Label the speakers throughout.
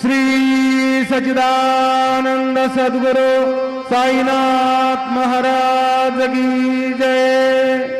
Speaker 1: श्री सच्चिदानंद सद्गुरु साईनाथ महाराज की जय।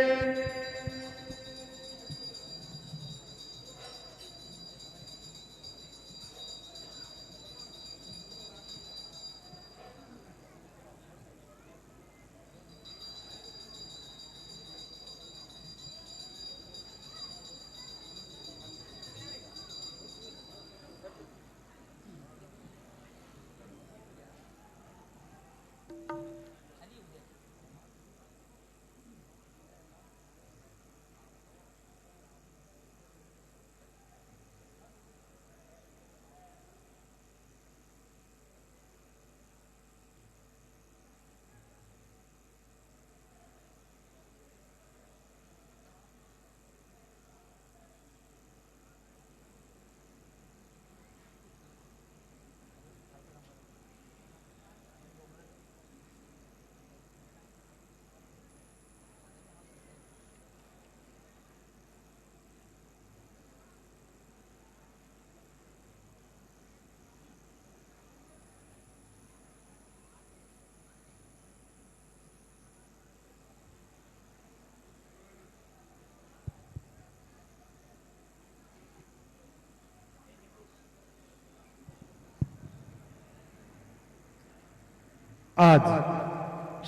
Speaker 1: आज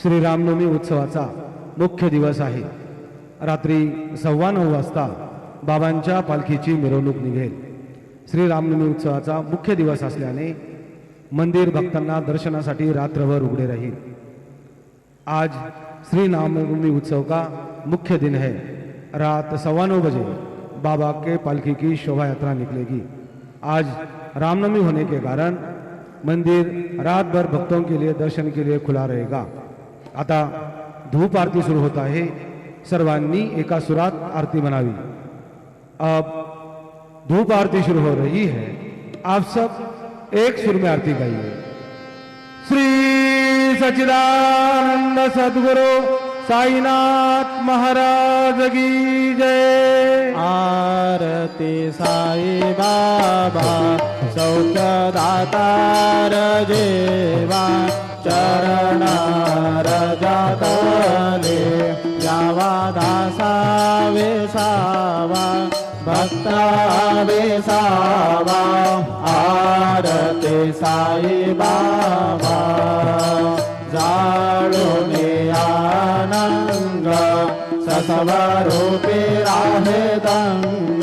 Speaker 1: श्री रामनवमी उत्सवाचा मुख्य दिवस आहे। रात्री 9:15 वाजता बाबांच्या पालखीची मिरवणूक निघेल। श्री रामनवमी उत्सवाचा मुख्य दिवस असल्याने मंदिर भक्तांना दर्शनासाठी रात्रभर उघडे राहील। आज श्री रामनवमी उत्सव का मुख्य दिन है। रात 9:15 बजे बाबा के पालकी की शोभा यात्रा निकलेगी। आज रामनवमी होने के कारण मंदिर रात भर भक्तों के लिए दर्शन के लिए खुला रहेगा। आता धूप आरती सुरू होता है। सर्वांनी एका सुरात आरती बनावी। अब धूप आरती शुरू हो रही है। आप सब एक सुर में आरती गाइए। श्री सच्चिदानंद सद्गुरु साईनाथ महाराज की जय।
Speaker 2: आरती साई बाबा सौख्यदातार जेवा चरणार जातले यावा दासा वेसावा भक्ता वेसावा। आरती साई बाबा जाळूने आनंद ससवरूपी राहे दंग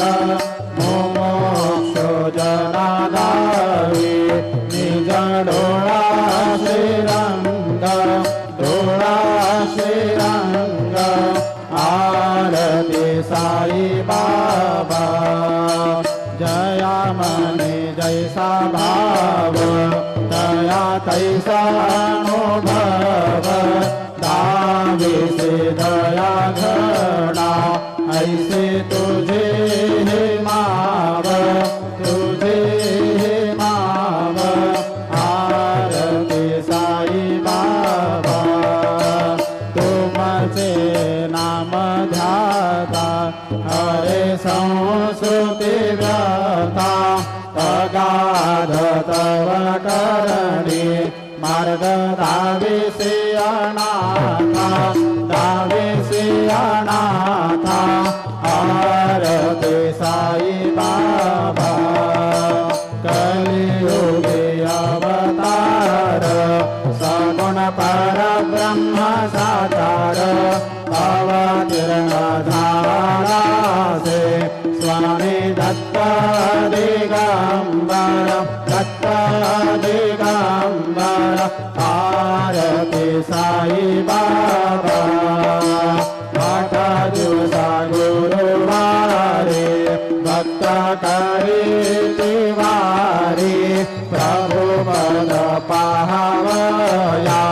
Speaker 2: मोक्ष जनादावी निज डोळा श्रीरंग डोळा श्रीरंग। आरती साई बाबा जया मने जैसा भाव दया तैसा अनुभव दावे से दया घड़ा ऐसे तुझे हे माव तुझे हे माव। आरती साई बाबा तुमचे नाम ध्याता हरे संस्कृती व्रता अगाध तव करणी मार्ग दावे से अनाथा दावे से अनाथा। आरती साई बाबा कलियुगे अवतार सगुण पर ब्रह्म साकार अवतीर्ण धारा से स्वामी दत्त दिगंबर दत्त दिगंबर। आरती साई बाबा आठ दिवसा गुरुवारी भक्त करीती वारी प्रभु पद पाहावया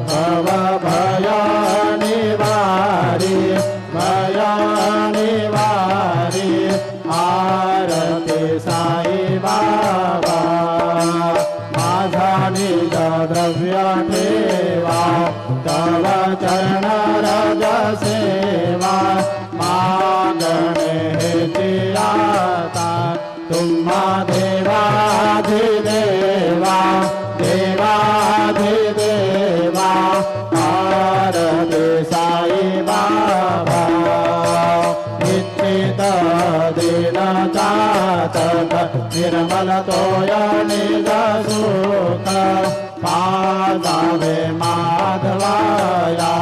Speaker 2: भव भय निवारी भय निवारी। आरती साई बाबा माझा निज द्रव्य ठेवा तव चरण रज सेवा मागणे हेती आता तुम्हा देवाधिदेवा देवाधिदेवा आरती साई बाबा निश्चित दिन चातक निर्मल तोय निज सुख पादावे माधवाया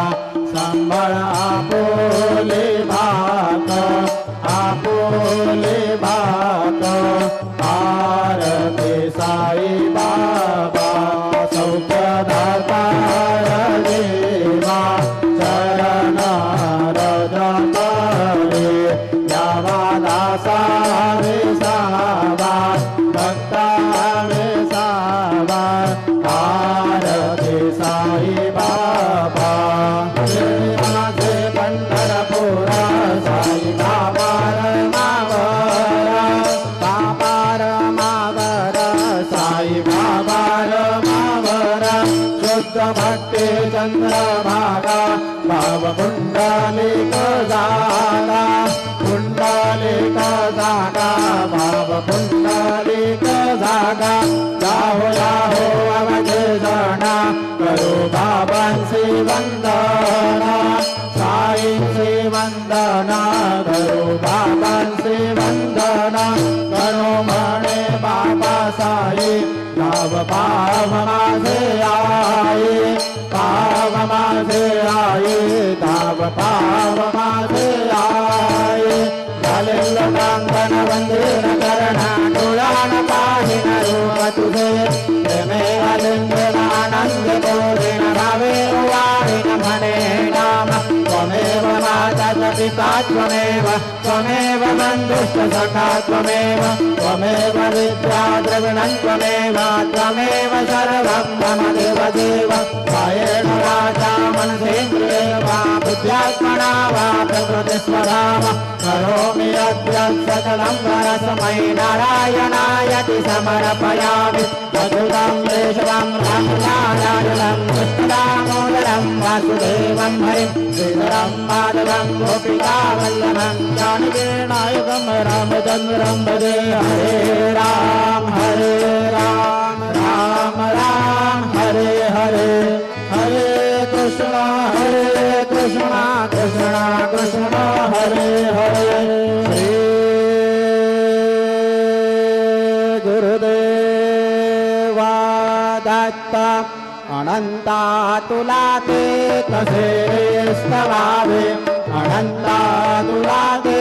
Speaker 2: संबळ आपुले भाक आरती साई बाबा सौख्यदाता देवा चरण रजतले यावा दासा रे सावा भक्ता रे सावा आरती साई बाबा माझे पंढरपुरा साई बाबा साई बाबा शुद्ध भक्ती चंद्रभागा भाव पुंडलिक जागा भाव पुंडलिक जागा जाहो जाहो अवघे जना करो बाबांसी वंदना साईंची वंदना करो बाबांची वंदना करो म्हणे बाबा साई नाव पाव माझे आई पाव माझे आई नाव पाव माझे आई झाले लोकांगण वंदन करणा डोळान पाहिन रूप तुझे प्रेमे आलिंगन आनंद बोधिन रावे वाणीन म्हणे नाम त्वमेव माता च पिता त्वमेव त्वमेव बन्धुश्च सखा त्वमेव त्वमेव विद्या द्रविणं त्वमेव त्वमेव सर्वं मम देवदेव कायेन वाचा मनसेन्द्रियेण वा बुद्ध्यात्मना वा प्रकृतिस्वभाव करोमि यद्य सकलं परस्मै नारायणायति समर्पयामि अच्युतं केशवं रामनारायणं कृष्णदामोदरं वासुदेवं हरिं श्रीधरं माधवं गोपिकावल्लभं जानकीनायकं रामचन्द्रं भजे हरे राम राम राम हरे हरे हरे कृष्ण कृष्ण कृष्ण हरे हरे श्री गुरुदेवा दत्त अनंता तुला ते कसे रे स्तवावे अनंता तुला ते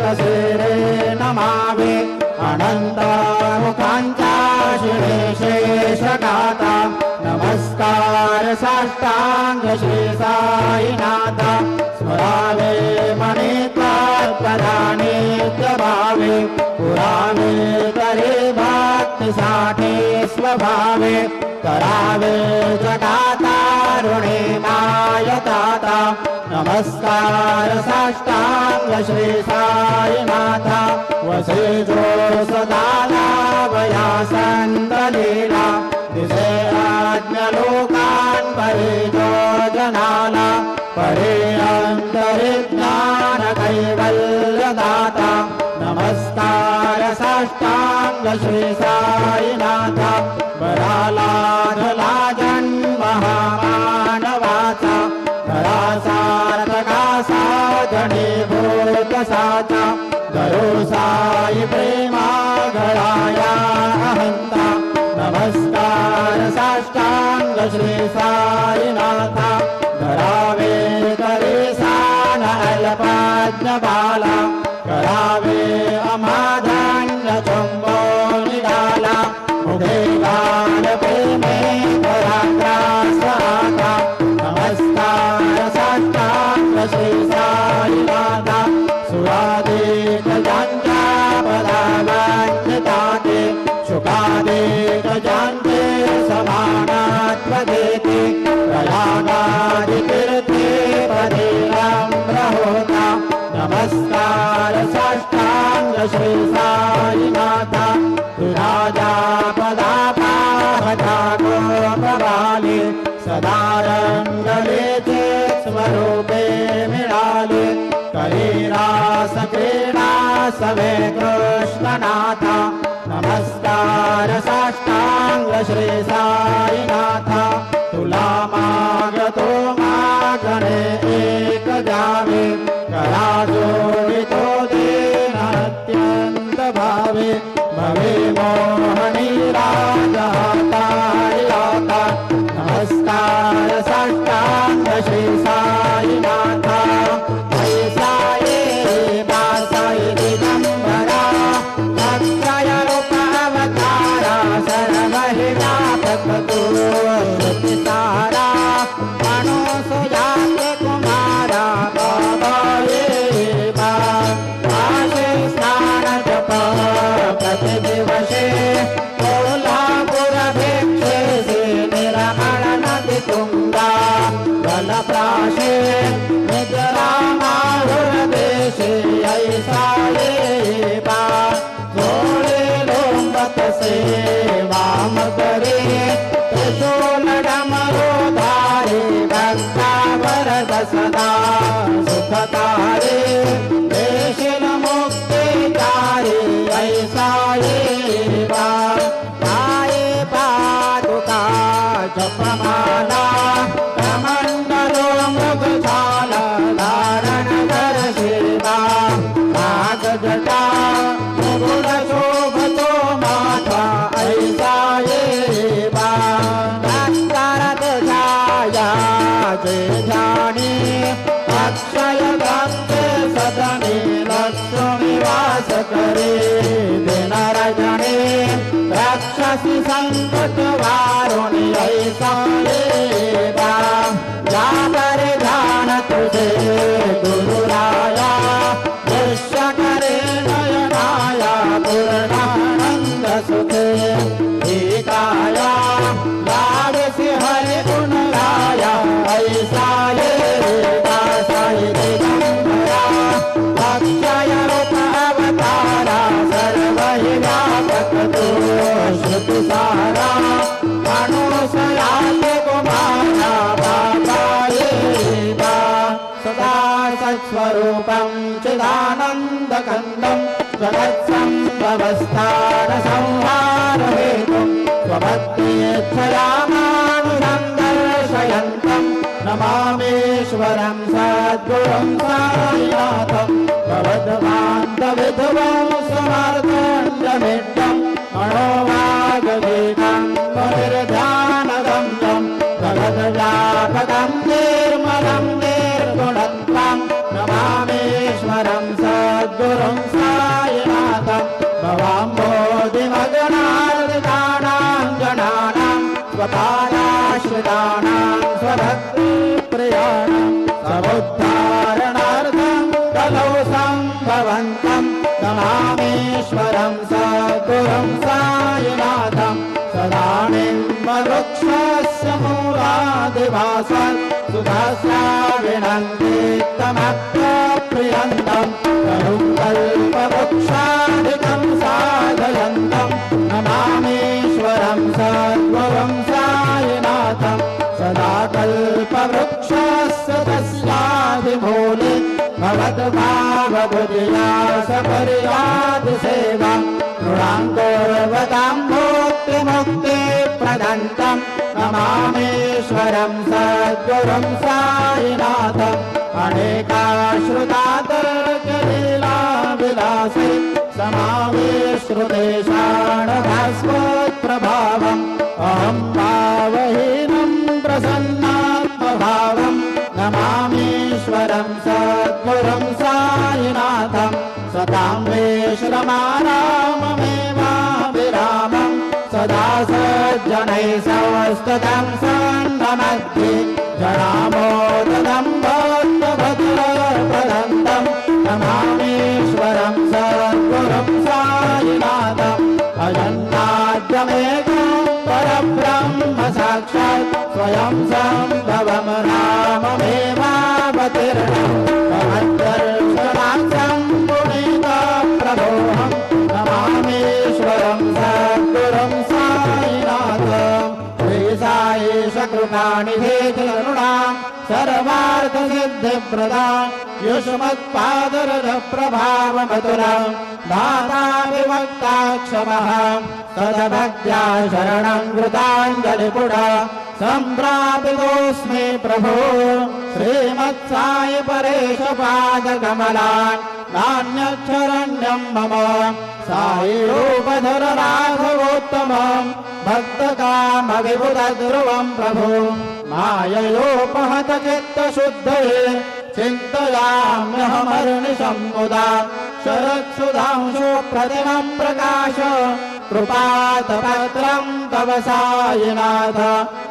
Speaker 2: कसे रे नमावे अनंत मुखांच्या शिरे शेषगाता नमस्कार साष्टांग श्री साईनाथा स्मरावे मणित्वा प्रधानित्य भावे पुरावे करे भक्ति साठे स्वभावे करावे जगातारुणे मायताता नमस्कार साष्टांग श्री साईनाथा वसे जो सदा लाभया संतलीला दिसे आज्ञलोकान् परे जो जनाला परे अंतरिज्ञान कैवल्यदाता नमस्कार साष्टांग श्री साईनाथा बरालाधला जन्म महामानवाचा धरासार्थका साधनीभूत साचा धरो साई प्रेमा घराया अहंता नमस्कार साष्टांग श्री साईनाथा धरावे करे सान अल्पज्ञ बाला करावे अमाधान्य चुंबो निडाला मुखे गान प्रेमे पराग्रास आता नमस्कार साष्टांग श्री साईनाथा सुरादेक ज्यांच्या पदावान्यताते शुकादेक ज्यांचे समानात्व देते प्रयागादितीर्थे पदे आम्र होता नमस्कार साष्टांग श्री साईनाथा तुराजा पदापाहता गोपबाले सदा रंगलेचे स्वरूपे मिळाले करी रास क्रीडा सवे कृष्णनाथा श्री साईनाथ तुला मागतो मागणे एक द्यावे करा जोडितो देन अत्यंत भावे भवे मोहनी राजा तारियाता नमस्कार साष्टांग श्री साईनाथ ऐसा ये बासाई दिगंबरा अक्षय रूप अवतारा सर्वहि व्यापक तू श्रुति सारा मनुष्य जाति कुमारा बाबा ये बा आशे स्नान जप प्रति दिवसे कोल्हापुर भिक्षे से निरमण नदी तुंगा जलप्राशे निजरामाहुर देशे ऐसा ये बा जोड़े लोंबत से वाम करे त्रिशूल डमरू धारे भक्ता वरद सदा सुखकारे देशिन मुक्ति तारे ऐसा ये बा पाये पादुका जपमाला कमंडलो मृगशाला धारण कर सेवा नाग जटा मुकुट शोभतो माथा ऐसा ये बा दशरथ छाया जे जानी अक्षय भक्ते सदने लक्ष्मी वास करे दिन रजने राक्षसी संकट वारुणी ऐसा ये बा जा करे ध्यान तुझे गुरुराया दृश्य करे नयनाया पूर्णानंद सुखे एकाया लाडसी हरि गुण गाया ऐसा ये बा साई दिगंबरा अक्षय रूप अवतारा सर्वहि व्यापक तू श्रुति सारा मनुष्य जाति कुमारा बाबा ये बा सदा सत्स्वरूपं चिदानन्दकन्दं जगत्सम्भवस्थान संहारहेतुं स्वभक्तेच्छया मानुषं दर्शयन्तं नमामीश्वरं सद्गुरुं साईनाथं भवद्वान्तविधवं समर्थञ्जमिड्डं मनोवागगीतं मुनिर्ध्यानगम्यं जगद्व्यापकं निर्मलं निर्गुणत्वं नमामीश्वरं सद्गुरुं साईनाथं भवाम्बोधिमगनार्दितानां जनानां स्वपादाश्रितानां स्वभक्तिप्रियाणां समुद्धारणार्थं कलौ सम्भवन्तं नमामीश्वरं सद्गुरुं साईनाथं सदानिम्बवृक्षस्य मूलादिभासन् सुधाश्राविणं कीर्तमप्यप्रियन्तं तरुं कल्पवृक्षादिकं साधयन्तं नमामीश्वरं सद्गुरुं साईनाथं सदा कल्पवृक्षस्य तस्यादिमूले भवद्भावबुधिया सपर्यादिसेवा नृणाङ्गोर्वतां मुक्तिप्रदन्तं नमामीश्वरं सद्गुरुं साईनाथम् अनेकाश्रुतातर्कलीलाविलासे समावेश्रुतेषाणभास्वत्प्रभावम् अहं भावहीनं प्रसन्नात्मभावं नमामीश्वरं सद्गुरुं साईनाथं सतां विश्रमाराममेवाभिरामं सदा सज्जनैः संस्तुतं सन्नमध्ये जनामोदनं भक्तभद्रप्रदन्तं नमामीश्वरं सद्गुरुं साईनाथम् अजन्नाद्यमेकं परब्रह्म साक्षात् स्वयं सम्भवं राममेवावतीर्णं भगवद्दर्शनार्थं पुनीतप्रभोऽहं नमामीश्वरं सद्गुरुं साईनाथम् श्री साईश कृपानिधे नृणाम् सर्वार्थसिद्धिप्रदा युष्मत्पादरजप्रभावमधुरम् दाता विभक्ता क्षमः तदभक्त्या शरणं कृताञ्जलिपुटा सम्प्रापितोऽस्मि प्रभो श्रीमत्साई परेश पादकमलान् नान्यच्छरण्यं मम साई रूपधर राघवोत्तमं भक्तकामविबुधध्रुवं प्रभो माययोपहत चित्तशुद्धये चिन्तयाम्यहमर्निशं मुदा शरत्सुधांशो प्रतिमं प्रकाश कृपातपत्रं तव सायिनाथ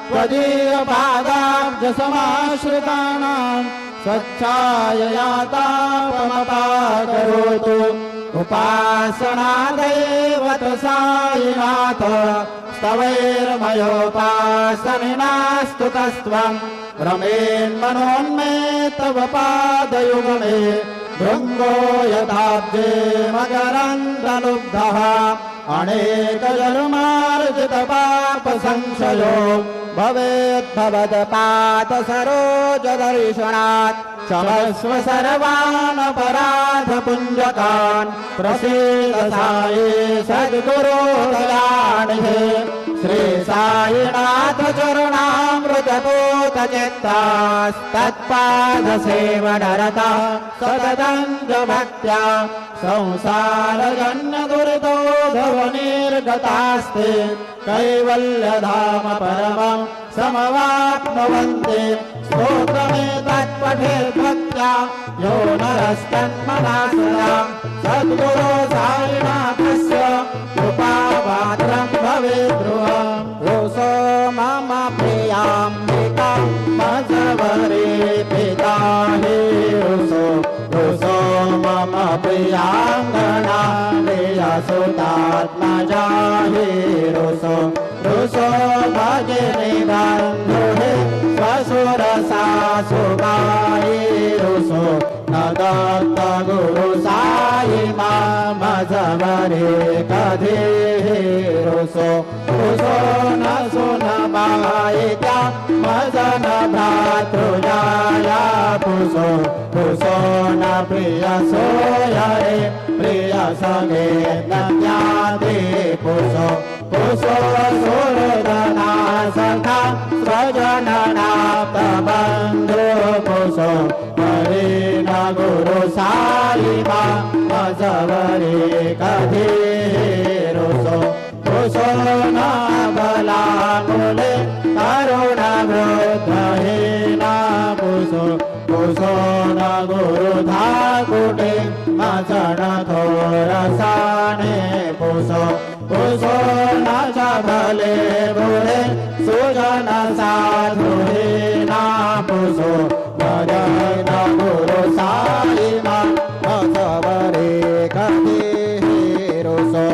Speaker 2: त्वदीयपादाब्जसमाश्रितानां स्वच्छाययातापमपाकरोतु उपासनादैवत सायिनाथ स्तवैर्मयोपासनिनास्तुतस्त्वं रमेन्मनोन्मे तव पादयुगमे भृङ्गो यथाब्जे मकरन्दलुब्धः अनेकजन्मार्जितपापसंशयो भवेद्भवदपादसरोजदर्शनात् क्षमस्व सर्वान् अपराधपुञ्जकान् प्रसीद साई सद्गुरो दयानिधे श्री साईनाथ चरणामृतपोतचित्तास्तत्पादसेवनरता सततं च भक्त्या संसारजन्यदुरितोधवनिर्गतास्ते कैवल्यधाम परमं समवाप्नुवन्ति स्तोत्रमेतत्पठेद्भक्त्या यो नरस्तन्मना सदा सद्गुरो साईनाथस्य कृपापात्रं भवेत् ध्रुवम् रोषो मम प्रियाम्बिका मजवरे पिता हे रोषो मम प्रियाङ्गना प्रियसुतात्मजा हे रोषो भगिनी बन्धुहे स्वसुरसासुगाये रोषो न दत्त गुरु साई माम जवरे कधे रोषो न सुन मायिका मजन भ्रातृजाया पुषो न प्रिय सोयरे प्रिय सगे न ज्ञाते पुषो सुरदना सखा स्वजननाप्तबन्धु पुषो हरे न गुरु साई माम जवरे कधे रोषो न बलाकुले करुण वृद्धहीना पुषो न गुरुधाकुटे मचन थोरसाने पुषो न सबले बुरे सुजन साधुहीना पुषो भजन गुरु साई माम जवरे कधे रोषो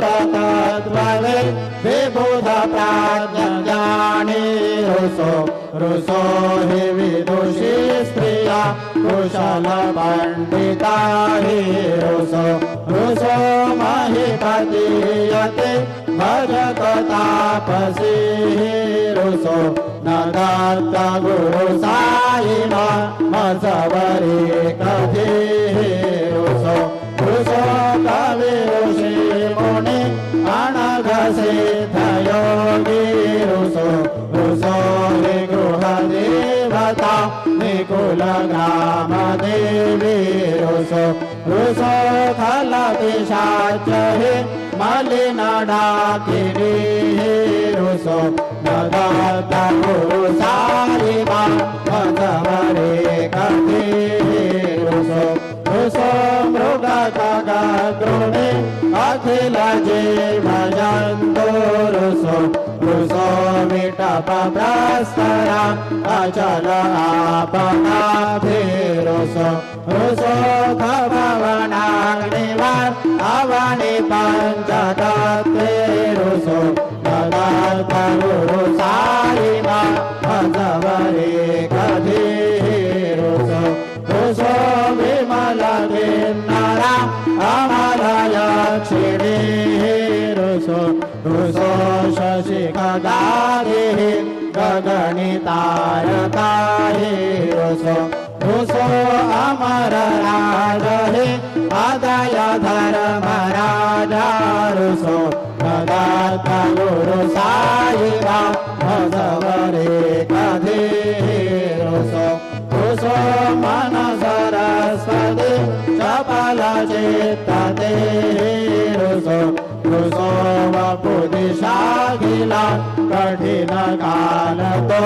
Speaker 2: चतुरतत्त्ववे विबुध प्राज्ञानी रुषो हि विदुषी स्त्रिया कुशल पंडिता हि रुषो महीपतीयते भजत तापसी रुषो न दत्त गुरु साई माम जवरे कधे रुषो कवि ऋषि मुनि अनघसिद्धयोगी रुषो हि गृहदेवता निकुल ग्राम देवी रुषो खलपिशाच हि मलिन डाकिनी रुषो न दत्त गुरु साई माम जवरे कधे रुषो मृगकगृणे अखिल जीवजन्तु रुषो विटपभ्रस्तरा अचल आपनाभि रुषो भवनाग्निवान् अवनि पञ्चतत्त्वे रुषो दत्त गुरु साई माम जवरे कधे रुषो विमल किन्नरा अमलयक्षिणी रुषो ऋषो शशिखगादिः गगनितारकाहि ऋषो ऋषो अमरराजहि अदय धर्मराजा ऋषो ददात गुरु साईबा भजवरे कधीः ऋषो ऋषो मन सरस्वती चपल चित्तते ऋषो ऋषो वपुदिशाखिला कठिन काल तो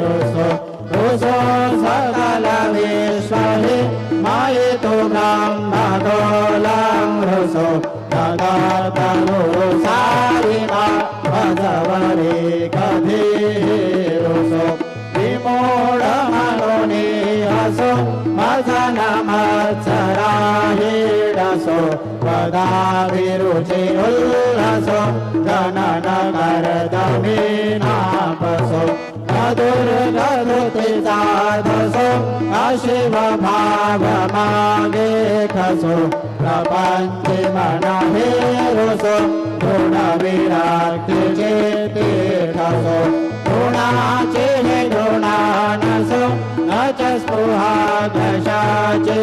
Speaker 2: ऋषो ऋषो सकल विश्वहि मायितु ब्रह्मगोलं ऋषो ददात गुरु साईबा भजवरे कधीः ऋषो विमूढ मनोनिहसो मजन मत्सराहिडसो वदाभिरुचि उल्लसो गणन करदमीनापसो अदुर्गधुति साधसो अशिव भाव मागे खसो प्रपंचि मन हेरुसो गुण विरक्ति चेति खसो गुणाचे गुणानसो न च स्पृहा दशाचे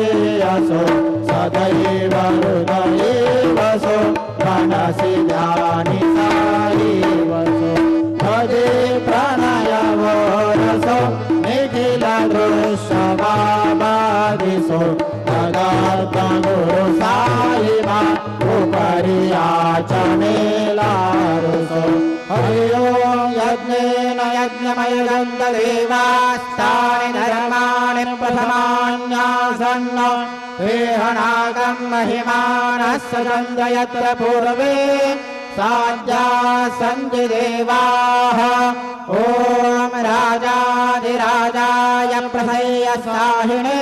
Speaker 2: असो सदैव हृदये वसो मनसि ध्यानि साईवसो भजे प्रणयवो रसो निखिल दृश्यवादिसो तदार्थ गुरु साईबा उपरि याचनेलारुसो हरि ओं यज्ञेन यज्ञमयं देवास्तानि धर्माणि प्रथमान्यासन्न देहनागं महिमानस्य चन्द्र यत्र पूर्वे साध्या सन्ति देवाः ॐ राजाधिराजाय प्रसह्य साहिणे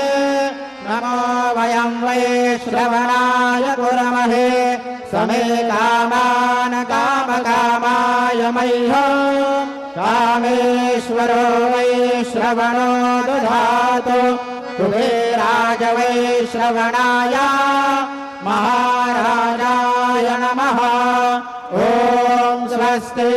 Speaker 2: नमो वयं वै श्रवणाय कुर्महे समे कामान् कामकामाय मह्यं कामेश्वरो वै श्रवणो दधातु कुबेराज वै श्रवणाय महाराजाय नमः ॐ स्वस्ति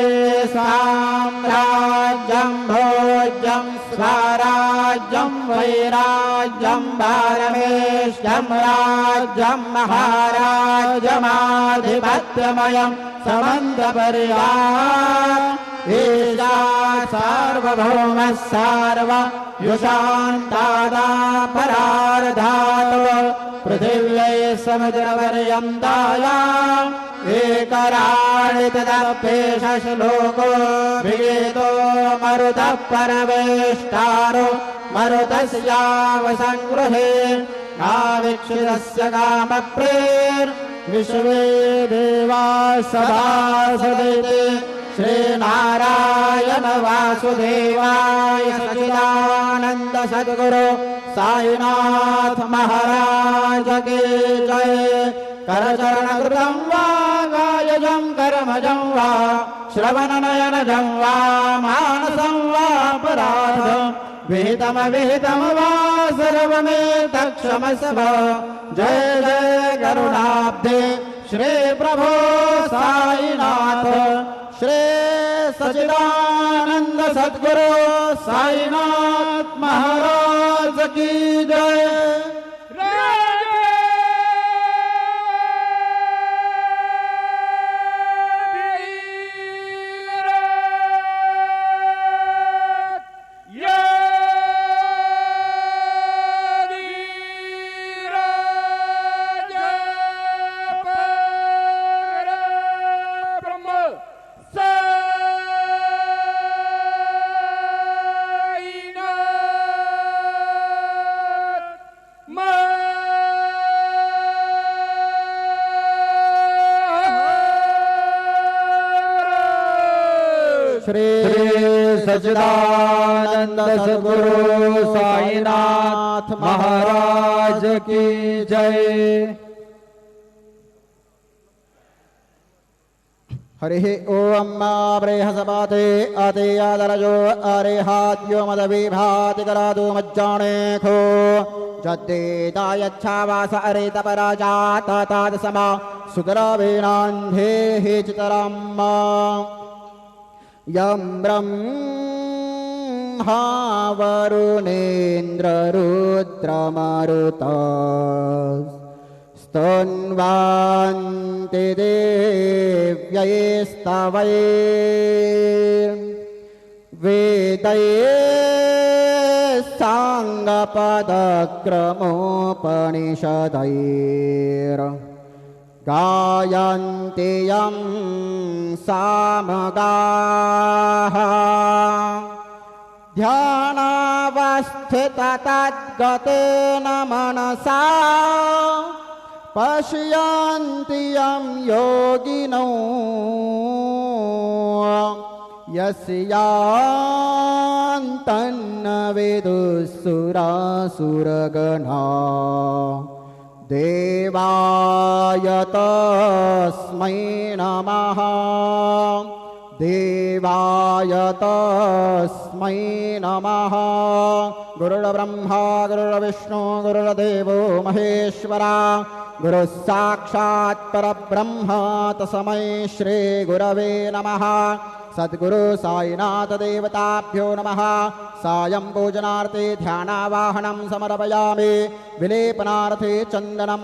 Speaker 2: साम्राज्यं भोज्यं स्वराज्यं वैराज्यं पारमेष्ठ्यं राज्यं महाराजमाधिपत्यमयं समन्तपर्यायः ईशा सार्वभौमः सर्वयुषान्तादापरार्धातो पृथिव्यै समुद्रपर्यन्तायाम् एकराणि तदप्येष श्लोको विगीतो मरुतः परमेष्टारो मरुतस्यावसङ्गृहे नावीक्षितस्य कामप्रेर्विश्वे देवाः सभासदेते श्रीनारायण वासुदेवाय सच्चिदानन्द सद्गुरु साईनाथ महाराज की जय। करचरणकृतं वा कायजं कर्मजं वा श्रवणनयनजं वा मानसं वापराधं विहितं वा सर्वमेतत्क्षमस्व। जय जय करुणाब्धे श्री प्रभो साईनाथ श्री सच्चिदानंद सद्गुरु साईनाथ महाराज की जय। श्री सच्चिदानंद सद्गुरु साईनाथ महाराज की जय। हरिः ओम बृहस्पते अतियादरजो अरिहाद्यो मदविभाति करादो मज्जानेखो जद्देदायच्छावास अरितपराजातातादसमा सुदरवीणान्धेः चितरम् यं ब्रह्मा वरुणेन्द्ररुद्रमरुता स्तन्वान्ति देव्यैस्तवै वेदैः साङ्गपदक्रमोपनिषदैर् गायन्ति यं सामगाः ध्यानावस्थिततद्गतेन मनसा पश्यन्ति यं योगिनो यस्यान्तन्न विदुःसुरासुरगणा देवाय तस्मै नमः देवाय तस्मै नमः गुरुर्ब्रह्मा गुरुर्विष्णु गुरुर्देवो महेश्वरा गुरुः साक्षात् परब्रह्म तस्मै श्री गुरवे नमः सद्गुरु साईनाथ देवताभ्यो नमः सायं पूजनार्थे ध्यानावाहनं समर्पयामि विलेपनार्थे चन्दनं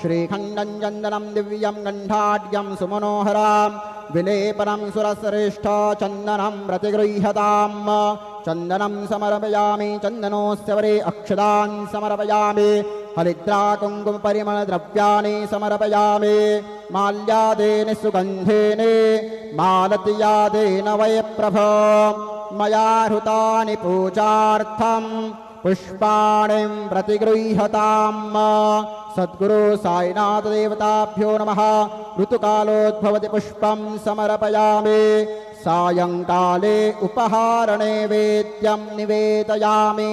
Speaker 2: श्रीखण्डं चन्दनं दिव्यं गण्डाढ्यं सुमनोहरं विलेपनं सुरश्रेष्ठ चन्दनं प्रतिगृह्यतां चन्दनं समर्पयामि चन्दनोस्य वरे अक्षतान् समर्पयामि हरिद्रा कुङ्कुम परिमल द्रव्याणि समर्पयामि माल्यादेन सुगन्धेन मालत्यादेन वै प्रभो मया हृतानि पूजार्थं पुष्पाणि प्रतिगृह्यतां सद्गुरु साईनाथ देवताभ्यो नमः ऋतुकालोद्भवति पुष्पं समर्पयामि सायंकाले उपहारनैवेद्यं निवेदयामि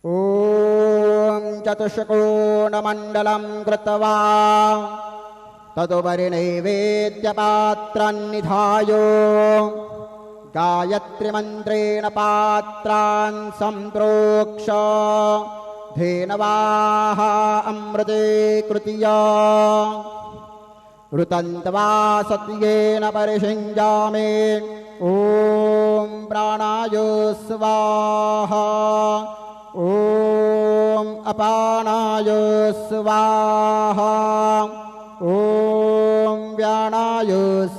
Speaker 2: ॐ चतुष्कोणमण्डलं कृत्वा तदुपरि नैवेद्यपात्रं निधाय गायत्रीमन्त्रेण पात्रान् सम्प्रोक्ष धेनवाः अमृते कृत्या ऋतन्त्वा सत्येन परिषिञ्जामि ॐ प्राणाय स्वाहा ॐ अपानाय स्वाहा ॐ व्यानाय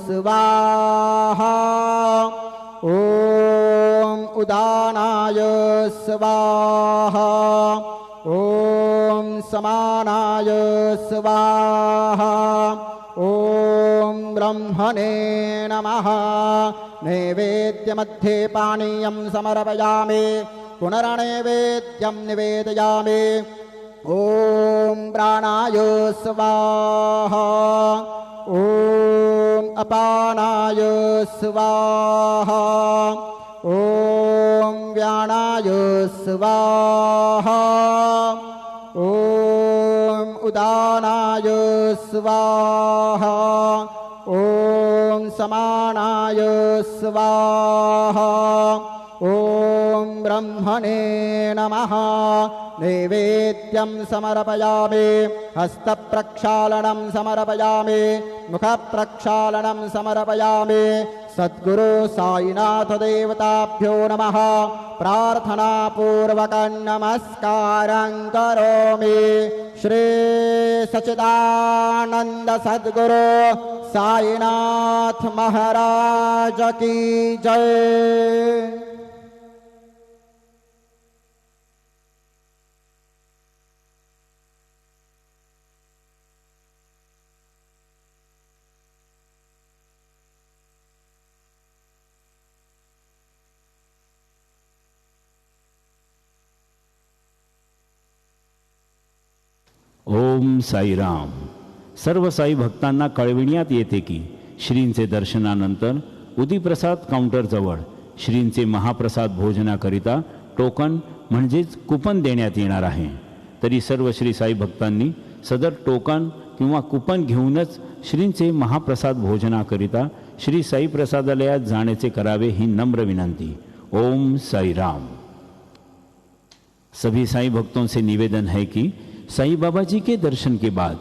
Speaker 2: स्वाहा ॐ उदानाय स्वाहा ॐ समानाय स्वाहा ॐ ब्रह्मणे नमः नैवेद्यमध्ये पानीयं समर्पयामि पुनर्नैवेद्यं निवेदयामि ॐ प्राणाय स्वाहा ॐ अपानाय स्वाहा ॐ व्यानाय स्वाहा ॐ उदानाय स्वाहा ॐ समानाय स्वाहा ॐ ब्रह्मणे नमः नैवेद्यं समर्पयामि हस्तप्रक्षालनं समर्पयामि मुखप्रक्षालनं समर्पयामि सद्गुरु साईनाथ देवताभ्यो नमः प्रार्थनापूर्वकं नमस्कारं करोमि श्री सच्चिदानंद सद्गुरु साईनाथ महाराज की जय।
Speaker 3: ओम साईराम। सर्व साई भक्तांना कळविण्यात येते की श्रींचे दर्शनानंतर उदीप्रसाद काउंटरजवळ श्रींचे महाप्रसाद भोजनाकरिता टोकन म्हणजेच कुपन देण्यात येणार आहे. तरी सर्व श्री साई भक्तांनी सदर टोकन किंवा कुपन घेऊनच श्रींचे महाप्रसाद भोजनाकरिता श्री साई प्रसादालयात जाण्याचे करावे ही नम्र विनंती. ओम साई राम. सभी साई भक्तों से निवेदन है कि साई बाबा जी के दर्शन के बाद